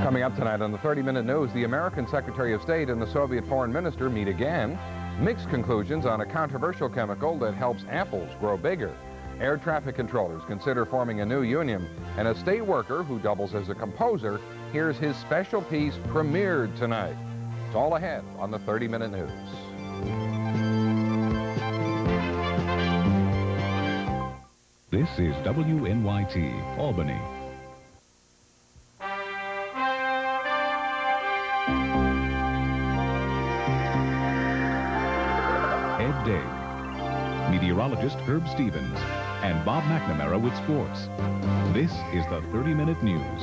Coming up tonight on the 30-Minute News, the American Secretary of State and the Soviet Foreign Minister meet again. Mixed conclusions on a controversial chemical that helps apples grow bigger. Air traffic controllers consider forming a new union. And a state worker who doubles as a composer hears his special piece premiered tonight. It's all ahead on the 30-Minute News. This is WNYT, Albany. Ed Day, meteorologist Herb Stevens, and Bob McNamara with sports. This is the 30-Minute News.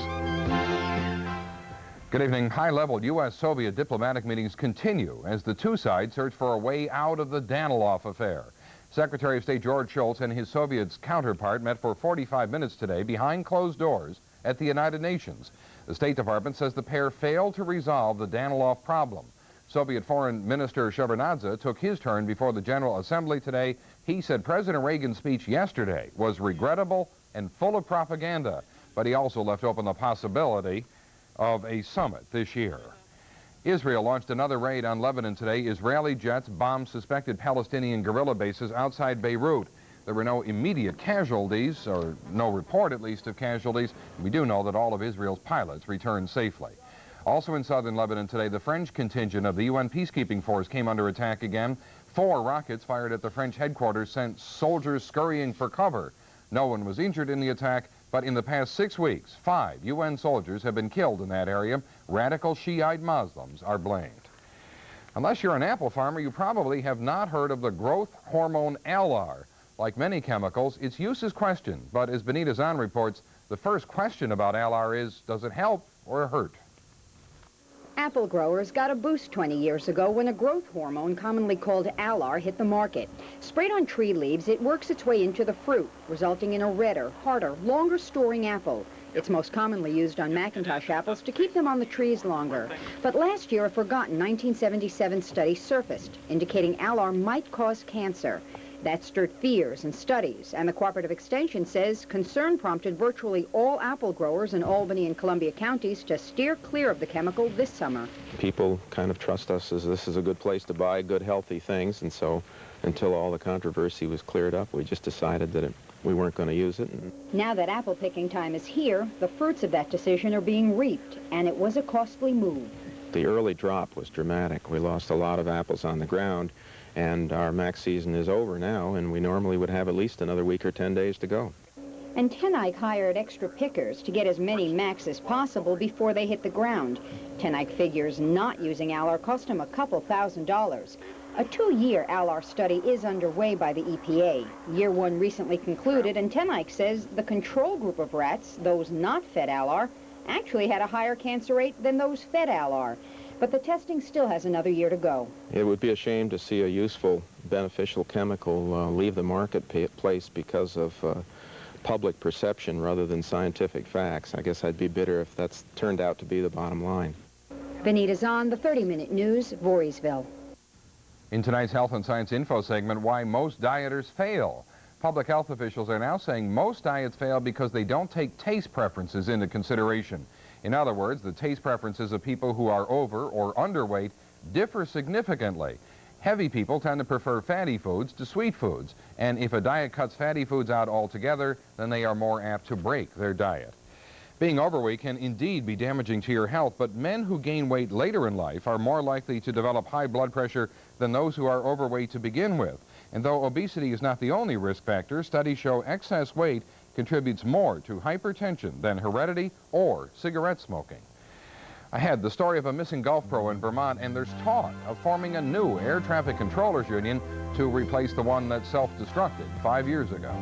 Good evening. High-level U.S.-Soviet diplomatic meetings continue as the two sides search for a way out of the Danilov affair. Secretary of State George Shultz and his Soviet counterpart met for 45 minutes today behind closed doors at the United Nations. The State Department says the pair failed to resolve the Danilov problem. Soviet Foreign Minister Shevardnadze took his turn before the General Assembly today. He said President Reagan's speech yesterday was regrettable and full of propaganda, but he also left open the possibility of a summit this year. Israel launched another raid on Lebanon today. Israeli jets bombed suspected Palestinian guerrilla bases outside Beirut. There were no immediate casualties, or no report at least of casualties. We do know that all of Israel's pilots returned safely. Also in southern Lebanon today, the French contingent of the UN peacekeeping force came under attack again. 4 rockets fired at the French headquarters sent soldiers scurrying for cover. No one was injured in the attack, but in the past 6 weeks, 5 UN soldiers have been killed in that area. Radical Shiite Muslims are blamed. Unless you're an apple farmer, you probably have not heard of the growth hormone alar. Like many chemicals, its use is questioned, but as Benita Zahn reports, the first question about alar is, does it help or hurt? Apple growers got a boost 20 years ago when a growth hormone commonly called alar hit the market. Sprayed on tree leaves, it works its way into the fruit, resulting in a redder, harder, longer storing apple. It's most commonly used on Macintosh apples to keep them on the trees longer. But last year, a forgotten 1977 study surfaced, indicating alar might cause cancer. That stirred fears and studies, and the Cooperative Extension says concern prompted virtually all apple growers in Albany and Columbia counties to steer clear of the chemical this summer. People kind of trust us as this is a good place to buy good, healthy things, and so until all the controversy was cleared up, we just decided that we weren't going to use it. Now that apple picking time is here, the fruits of that decision are being reaped, and it was a costly move. The early drop was dramatic. We lost a lot of apples on the ground. And our max season is over now, and we normally would have at least another week or 10 days to go. And Tenike hired extra pickers to get as many max as possible before they hit the ground. Tenike figures not using alar cost him a couple $1,000s. A 2-year alar study is underway by the EPA. Year 1 recently concluded, and Tenike says the control group of rats, those not fed alar, actually had a higher cancer rate than those fed alar. But the testing still has another year to go. It would be a shame to see a useful, beneficial chemical leave the marketplace because of public perception rather than scientific facts. I guess I'd be bitter if that's turned out to be the bottom line. Benita Zahn, the 30-Minute News, Voorheesville. In tonight's Health and Science Info segment, why most dieters fail. Public health officials are now saying most diets fail because they don't take taste preferences into consideration. In other words, the taste preferences of people who are over or underweight differ significantly. Heavy people tend to prefer fatty foods to sweet foods, and if a diet cuts fatty foods out altogether, then they are more apt to break their diet. Being overweight can indeed be damaging to your health, but men who gain weight later in life are more likely to develop high blood pressure than those who are overweight to begin with. And though obesity is not the only risk factor, studies show excess weight contributes more to hypertension than heredity or cigarette smoking. Ahead, the story of a missing golf pro in Vermont, and there's talk of forming a new air traffic controllers union to replace the one that self-destructed 5 years ago.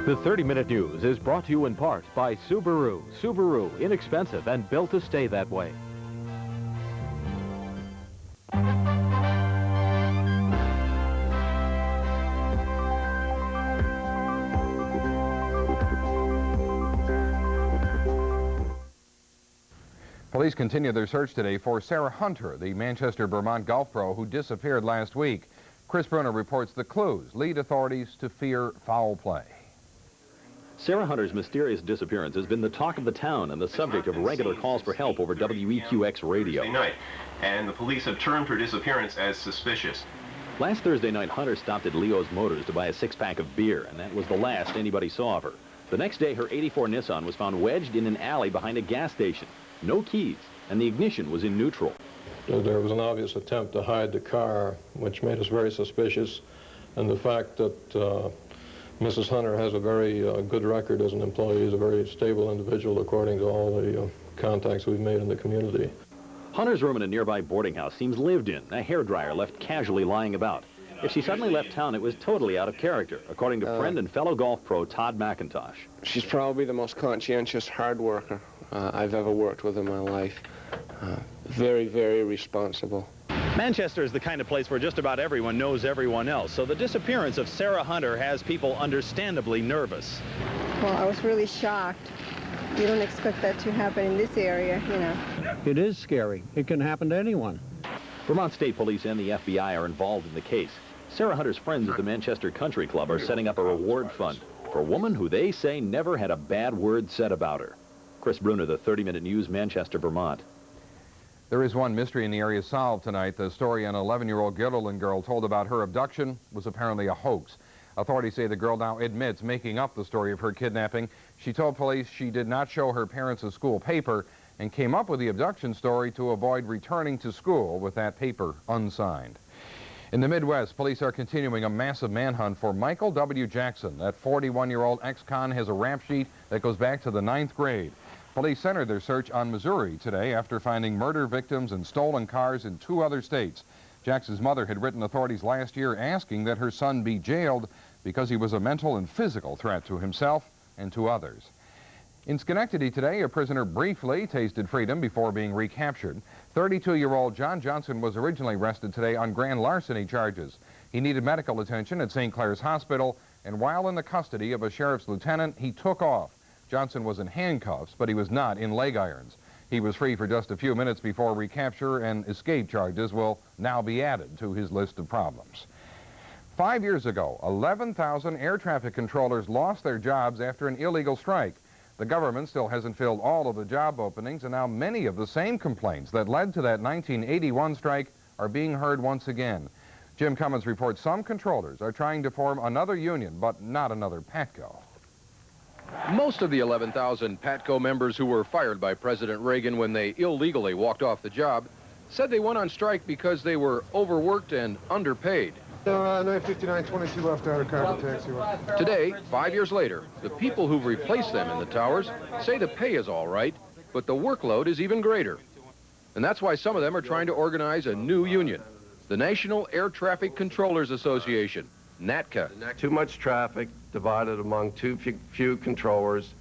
The 30-Minute News is brought to you in part by Subaru. Subaru, inexpensive and built to stay that way. Police continue their search today for Sarah Hunter, the Manchester, Vermont golf pro who disappeared last week. Chris Brunner reports the clues lead authorities to fear foul play. Sarah Hunter's mysterious disappearance has been the talk of the town and the subject of regular calls for help over WEQX radio. Night, and the police have termed her disappearance as suspicious. Last Thursday night, Hunter stopped at Leo's Motors to buy a six-pack of beer, and that was the last anybody saw of her. The next day, her '84 Nissan was found wedged in an alley behind a gas station. No keys, and the ignition was in neutral. There was an obvious attempt to hide the car, which made us very suspicious, and the fact that Mrs. Hunter has a very good record as an employee, is a very stable individual according to all the contacts we've made in the community. Hunter's room in a nearby boarding house seems lived in, a hairdryer left casually lying about. If she suddenly left town, it was totally out of character, according to friend and fellow golf pro Todd McIntosh. She's probably the most conscientious hard worker I've ever worked with in my life. Very, very responsible. Manchester is the kind of place where just about everyone knows everyone else, so the disappearance of Sarah Hunter has people understandably nervous. Well, I was really shocked. You don't expect that to happen in this area, you know. It is scary. It can happen to anyone. Vermont State Police and the FBI are involved in the case. Sarah Hunter's friends at the Manchester Country Club are setting up a reward fund for a woman who they say never had a bad word said about her. Chris Brunner, the 30-Minute News, Manchester, Vermont. There is one mystery in the area solved tonight. The story an 11-year-old Gilderland girl told about her abduction was apparently a hoax. Authorities say the girl now admits making up the story of her kidnapping. She told police she did not show her parents a school paper and came up with the abduction story to avoid returning to school with that paper unsigned. In the Midwest, police are continuing a massive manhunt for Michael W. Jackson. That 41-year-old ex-con has a rap sheet that goes back to the 9th grade. Police centered their search on Missouri today after finding murder victims and stolen cars in 2 other states. Jackson's mother had written authorities last year asking that her son be jailed because he was a mental and physical threat to himself and to others. In Schenectady today, a prisoner briefly tasted freedom before being recaptured. 32-year-old John Johnson was originally arrested today on grand larceny charges. He needed medical attention at St. Clair's Hospital, and while in the custody of a sheriff's lieutenant, he took off. Johnson was in handcuffs, but he was not in leg irons. He was free for just a few minutes before recapture, and escape charges will now be added to his list of problems. 5 years ago, 11,000 air traffic controllers lost their jobs after an illegal strike. The government still hasn't filled all of the job openings, and now many of the same complaints that led to that 1981 strike are being heard once again. Jim Cummins reports some controllers are trying to form another union, but not another Patco. Most of the 11,000 Patco members who were fired by President Reagan when they illegally walked off the job said they went on strike because they were overworked and underpaid. 959.22 left out of car taxi. Today, 5 years later, the people who've replaced them in the towers say the pay is all right, but the workload is even greater. And that's why some of them are trying to organize a new union, the National Air Traffic Controllers Association, NATCA. Too much traffic divided among too few controllers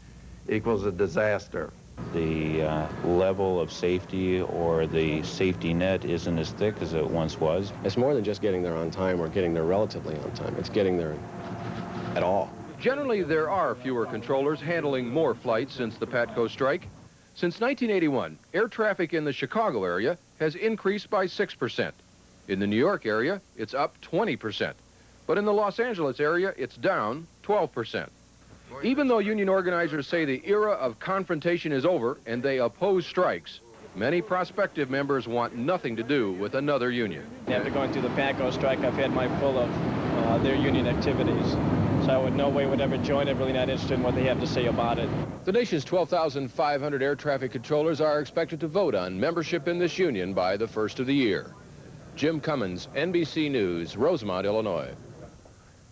equals a disaster. The level of safety or the safety net isn't as thick as it once was. It's more than just getting there on time or getting there relatively on time. It's getting there at all. Generally, there are fewer controllers handling more flights since the Patco strike. Since 1981, air traffic in the Chicago area has increased by 6%. In the New York area, it's up 20%. But in the Los Angeles area, it's down 12%. Even though union organizers say the era of confrontation is over and they oppose strikes, many prospective members want nothing to do with another union. After going through the Patco strike, I've had my full of their union activities. So I would no way would ever join it, really not interested in what they have to say about it. The nation's 12,500 air traffic controllers are expected to vote on membership in this union by the first of the year. Jim Cummins, NBC News, Rosemont, Illinois.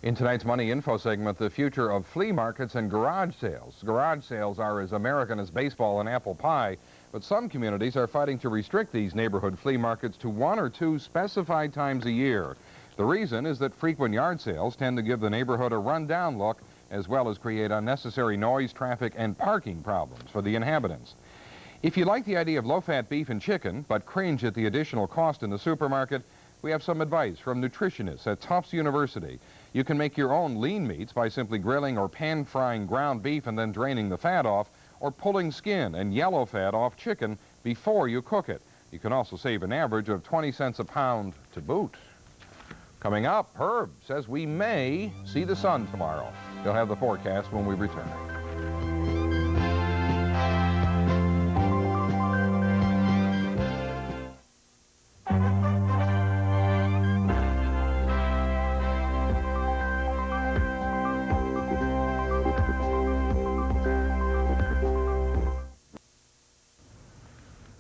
In tonight's Money Info segment, the future of flea markets and garage sales. Garage sales are as American as baseball and apple pie, but some communities are fighting to restrict these neighborhood flea markets to 1 or 2 specified times a year. The reason is that frequent yard sales tend to give the neighborhood a run-down look, as well as create unnecessary noise, traffic, and parking problems for the inhabitants. If you like the idea of low-fat beef and chicken, but cringe at the additional cost in the supermarket, we have some advice from nutritionists at Tufts University. You can make your own lean meats by simply grilling or pan-frying ground beef and then draining the fat off, or pulling skin and yellow fat off chicken before you cook it. You can also save an average of 20 cents a pound to boot. Coming up, Herb says we may see the sun tomorrow. He'll have the forecast when we return.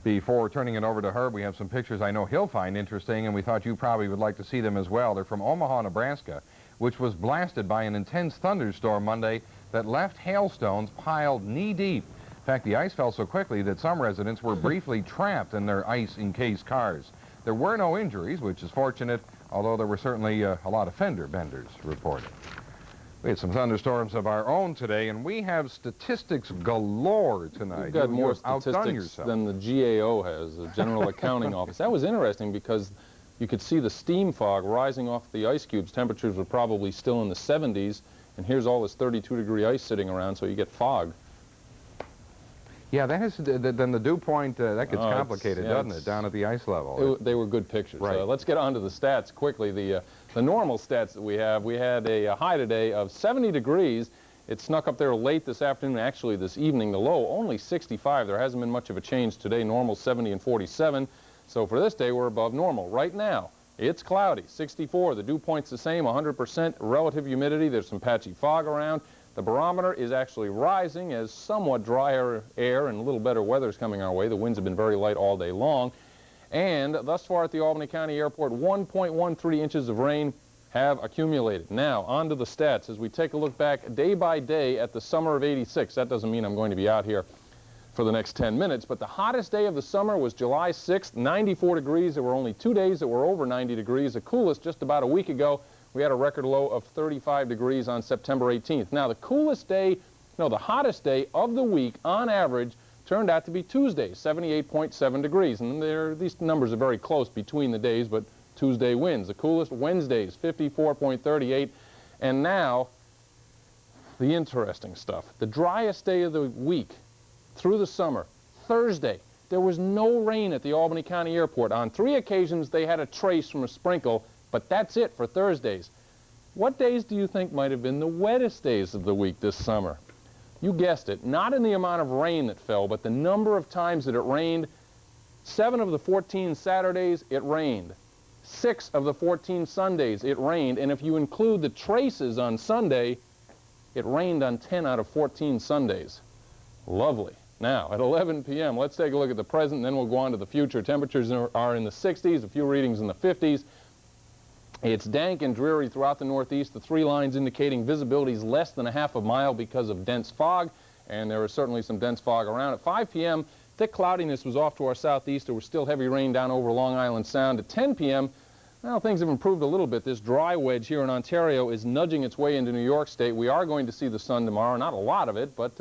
Before turning it over to Herb, we have some pictures I know he'll find interesting, and we thought you probably would like to see them as well. They're from Omaha, Nebraska, which was blasted by an intense thunderstorm Monday that left hailstones piled knee-deep. In fact, the ice fell so quickly that some residents were briefly trapped in their ice-encased cars. There were no injuries, which is fortunate, although there were certainly a lot of fender benders reported. We had some thunderstorms of our own today, and we have statistics galore tonight. You've got more statistics than the GAO has, the General Accounting Office. That was interesting because you could see the steam fog rising off the ice cubes. Temperatures were probably still in the 70s, and here's all this 32-degree ice sitting around, so you get fog. Yeah, that is, then the dew point, that gets complicated, doesn't it, down at the ice level? They were good pictures. Right. Let's get on to the stats quickly. The normal stats that we had a high today of 70 degrees. It snuck up there late this afternoon, actually this evening. The low, only 65. There hasn't been much of a change today. Normal 70 and 47. So for this day, we're above normal. Right now, it's cloudy, 64. The dew point's the same, 100% relative humidity. There's some patchy fog around. The barometer is actually rising as somewhat drier air and a little better weather is coming our way. The winds have been very light all day long. And thus far at the Albany County Airport, 1.13 inches of rain have accumulated. Now, on to the stats. As we take a look back day by day at the summer of '86, that doesn't mean I'm going to be out here for the next 10 minutes, but the hottest day of the summer was July 6th, 94 degrees. There were only 2 days that were over 90 degrees. The coolest just about a week ago. We had a record low of 35 degrees on September 18th. Now, the coolest day, no, the hottest day of the week, on average, turned out to be Tuesday, 78.7 degrees. And these numbers are very close between the days, but Tuesday wins. The coolest Wednesdays, 54.38. And now, the interesting stuff. The driest day of the week through the summer, Thursday. There was no rain at the Albany County Airport. On 3 occasions, they had a trace from a sprinkle. But that's it for Thursdays. What days do you think might have been the wettest days of the week this summer? You guessed it, not in the amount of rain that fell, but the number of times that it rained. 7 of the 14 Saturdays, it rained. 6 of the 14 Sundays, it rained. And if you include the traces on Sunday, it rained on 10 out of 14 Sundays. Lovely. Now, at 11 p.m., let's take a look at the present, and then we'll go on to the future. Temperatures are in the 60s, a few readings in the 50s. It's dank and dreary throughout the northeast. The 3 lines indicating visibility is less than a half a mile because of dense fog, and there is certainly some dense fog around. At 5 p.m., thick cloudiness was off to our southeast. There was still heavy rain down over Long Island Sound. At 10 p.m., well, things have improved a little bit. This dry wedge here in Ontario is nudging its way into New York State. We are going to see the sun tomorrow. Not a lot of it, but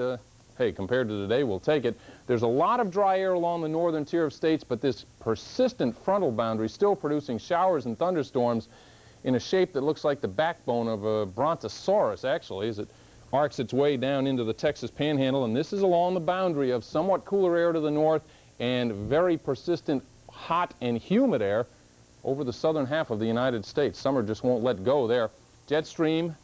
hey, compared to today, we'll take it. There's a lot of dry air along the northern tier of states, but this persistent frontal boundary is still producing showers and thunderstorms in a shape that looks like the backbone of a brontosaurus, actually, as it arcs its way down into the Texas Panhandle. And this is along the boundary of somewhat cooler air to the north and very persistent hot and humid air over the southern half of the United States. Summer just won't let go there. Jet stream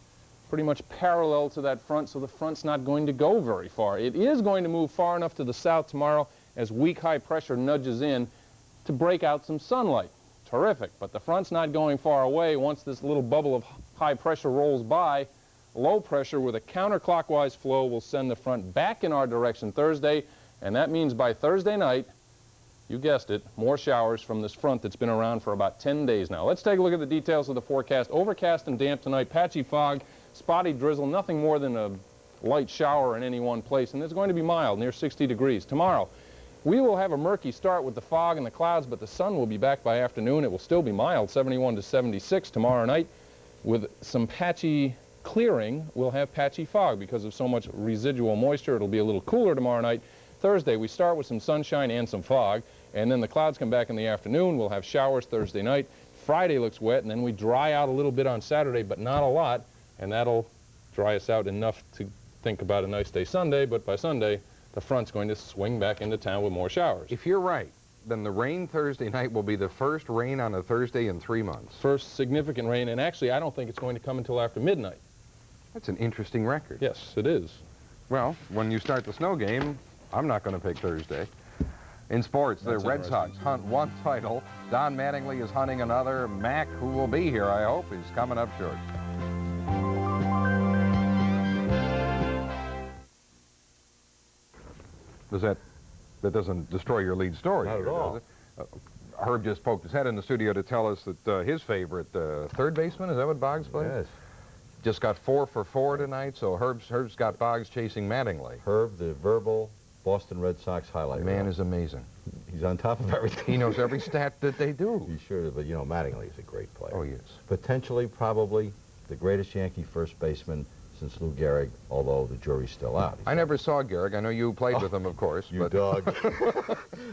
pretty much parallel to that front, so the front's not going to go very far. It is going to move far enough to the south tomorrow as weak high pressure nudges in to break out some sunlight. Terrific, but the front's not going far away. Once this little bubble of high pressure rolls by, low pressure with a counterclockwise flow will send the front back in our direction Thursday, and that means by Thursday night, you guessed it, more showers from this front that's been around for about 10 days now. Let's take a look at the details of the forecast. Overcast and damp tonight, patchy fog, spotty drizzle, nothing more than a light shower in any one place, and it's going to be mild, near 60 degrees. Tomorrow, we will have a murky start with the fog and the clouds, but the sun will be back by afternoon. It will still be mild, 71 to 76 tomorrow night. With some patchy clearing, we'll have patchy fog because of so much residual moisture. It'll be a little cooler tomorrow night. Thursday, we start with some sunshine and some fog, and then the clouds come back in the afternoon. We'll have showers Thursday night. Friday looks wet, and then we dry out a little bit on Saturday, but not a lot, and that'll dry us out enough to think about a nice day Sunday, but by Sunday, the front's going to swing back into town with more showers. If you're right, then the rain Thursday night will be the first rain on a Thursday in 3 months. First significant rain, and actually I don't think it's going to come until after midnight. That's an interesting record. Yes, it is. Well, when you start the snow game, I'm not going to pick Thursday. In sports, the Red Sox hunt 1 title. Don Mattingly is hunting another. Mac, who will be here, I hope, is coming up short. That doesn't destroy your lead story. Not at all. Does it? Herb just poked his head in the studio to tell us that his favorite third baseman, is that what Boggs played? Yes. Just got 4 for 4 tonight, so Herb's got Boggs chasing Mattingly. Herb, the verbal Boston Red Sox highlight. Man is amazing. He's on top of everything. He knows every stat that they do. He's sure, but you know, Mattingly is a great player. Oh, he is. Potentially, probably, the greatest Yankee first baseman since Lou Gehrig, although the jury's still out. I never saw Gehrig. I know you played with him, of course. You dog.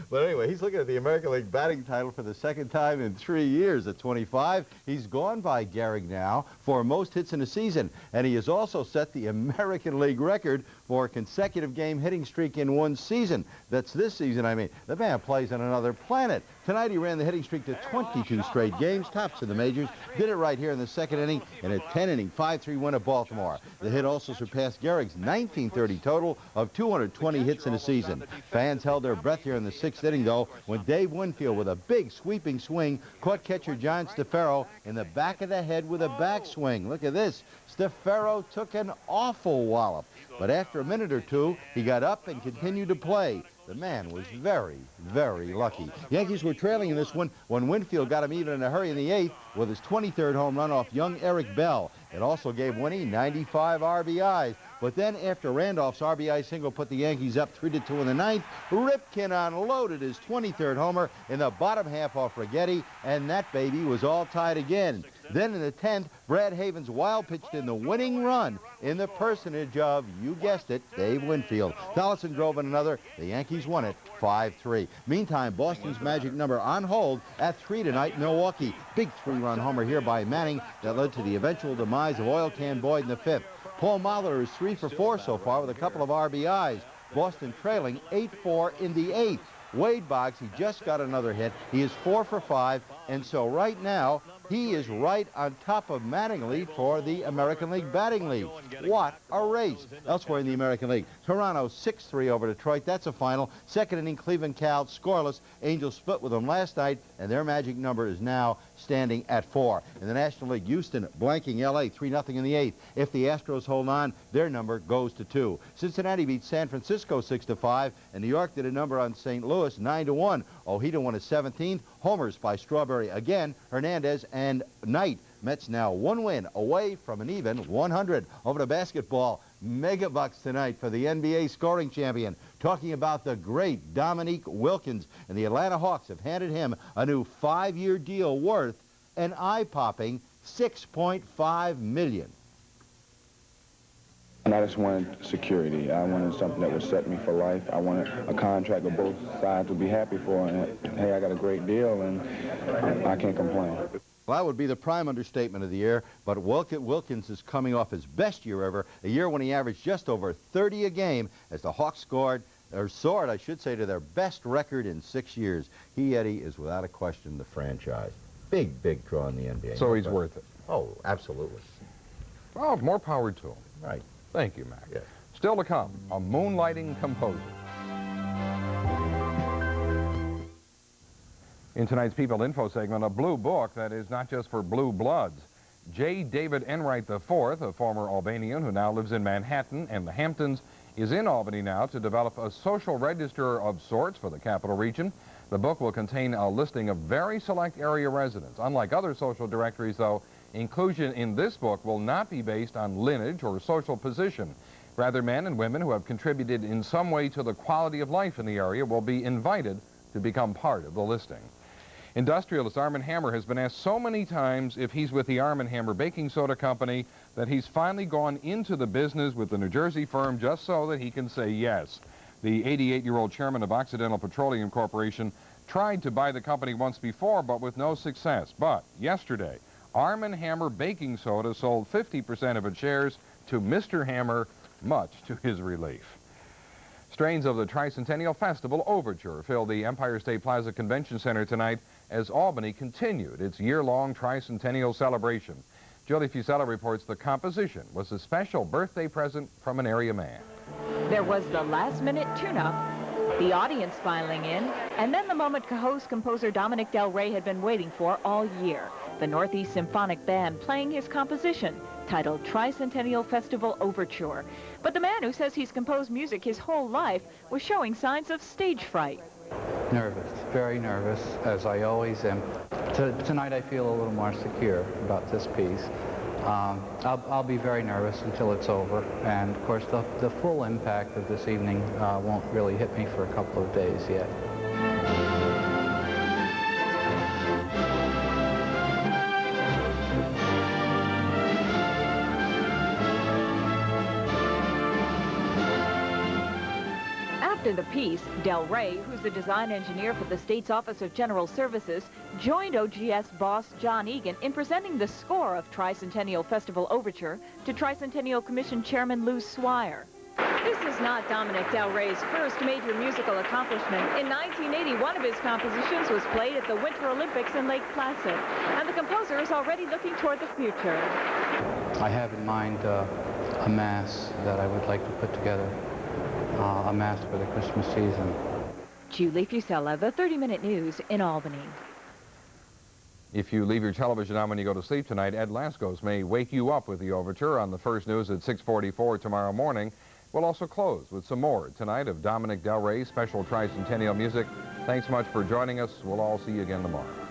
But anyway, he's looking at the American League batting title for the second time in 3 years at 25. He's gone by Gehrig now for most hits in a season, and he has also set the American League record for a consecutive game hitting streak in one season. That's this season, I mean. The man plays on another planet. Tonight he ran the hitting streak to 22 straight games, tops in the majors, did it right here in the second inning in a 10-inning 5-3 win at Baltimore. The hit also surpassed Gehrig's 1930 total of 220 hits in a season. Fans held their breath here in the sixth inning, though, when Dave Winfield, with a big sweeping swing, caught catcher John Stefero in the back of the head with a backswing. Look at this. Stefero took an awful wallop, but after a minute or two, he got up and continued to play. The man was very, very lucky. Yankees were trailing in this one when Winfield got him even in a hurry in the 8th with his 23rd home run off young Eric Bell. It also gave Winnie 95 RBIs. But then after Randolph's RBI single put the Yankees up 3-2 in the 9th, Ripken unloaded his 23rd homer in the bottom half off Righetti, and that baby was all tied again. Then in the 10th, Brad Havens wild pitched in the winning run in the personage of, you guessed it, Dave Winfield. Donaldson drove in another. The Yankees won it 5-3. Meantime, Boston's magic number on hold at 3 tonight in Milwaukee. Big 3-run homer here by Manning that led to the eventual demise of Oil Can Boyd in the 5th. Paul Molitor is 3 for 4 so far with a couple of RBIs. Boston trailing 8-4 in the 8th. Wade Boggs, he just got another hit. He is 4 for 5, and so right now, he is right on top of Mattingly for the American League Batting League. What a race. Elsewhere in the American League, Toronto 6-3 over Detroit. That's a final. Second inning, Cleveland Cal scoreless. Angels split with them last night, and their magic number is now standing at 4. In the National League, Houston blanking L.A. 3-0 in the 8th. If the Astros hold on, their number goes to 2. Cincinnati beat San Francisco 6-5, and New York did a number on St. Louis 9-1. Ojeda won his 17th. Homers by Strawberry again, Hernandez and Knight. Mets now 1 win away from an even 100. Over to basketball. Megabucks tonight for the NBA scoring champion. Talking about the great Dominique Wilkins. And the Atlanta Hawks have handed him a new 5-year deal worth an eye-popping $6.5 million. And I just wanted security. I wanted something that would set me for life. I wanted a contract that both sides would be happy for. And hey, I got a great deal, and I can't complain. Well, that would be the prime understatement of the year, but Wilkins is coming off his best year ever, a year when he averaged just over 30 a game as the Hawks soared, I should say, to their best record in 6 years. He, Eddie, is without a question the franchise. Big, big draw in the NBA. So he's worth it. Oh, absolutely. Oh, more power to him. Right. Thank you, Mac. Yes. Still to come, a moonlighting composer. In tonight's People Info segment, a blue book that is not just for blue bloods. J. David Enright IV, a former Albanian who now lives in Manhattan and the Hamptons, is in Albany now to develop a social register of sorts for the capital region. The book will contain a listing of very select area residents. Unlike other social directories, though, inclusion in this book will not be based on lineage or social position. Rather, men and women who have contributed in some way to the quality of life in the area will be invited to become part of the listing. Industrialist Armen Hammer has been asked so many times if he's with the Armen Hammer Baking Soda Company that he's finally gone into the business with the New Jersey firm just so that he can say yes. The 88-year-old chairman of Occidental Petroleum Corporation tried to buy the company once before, but with no success. But yesterday, Armen Hammer Baking Soda sold 50% of its shares to Mr. Hammer, much to his relief. Strains of the Tricentennial Festival Overture filled the Empire State Plaza Convention Center tonight as Albany continued its year-long Tricentennial celebration. Julie Fusella reports the composition was a special birthday present from an area man. There was the last-minute tune-up, the audience filing in, and then the moment host composer Dominic Del Rey had been waiting for all year. The Northeast Symphonic Band playing his composition, titled Tricentennial Festival Overture. But the man who says he's composed music his whole life was showing signs of stage fright. Nervous, very nervous, as I always am. Tonight I feel a little more secure about this piece. I'll be very nervous until it's over, and of course the full impact of this evening won't really hit me for a couple of days yet. After the piece, Del Rey, who's the design engineer for the state's Office of General Services, joined OGS boss John Egan in presenting the score of Tricentennial Festival Overture to Tricentennial Commission Chairman Lou Swire. This is not Dominic Del Rey's first major musical accomplishment. In 1980, one of his compositions was played at the Winter Olympics in Lake Placid, and the composer is already looking toward the future. I have in mind a mass that I would like to put together. A mass for the Christmas season. Julie Fusella, the 30-Minute News in Albany. If you leave your television on when you go to sleep tonight, Ed Laskos may wake you up with the overture on the first news at 6:44 tomorrow morning. We'll also close with some more tonight of Dominic Del Rey's special tricentennial music. Thanks much for joining us. We'll all see you again tomorrow.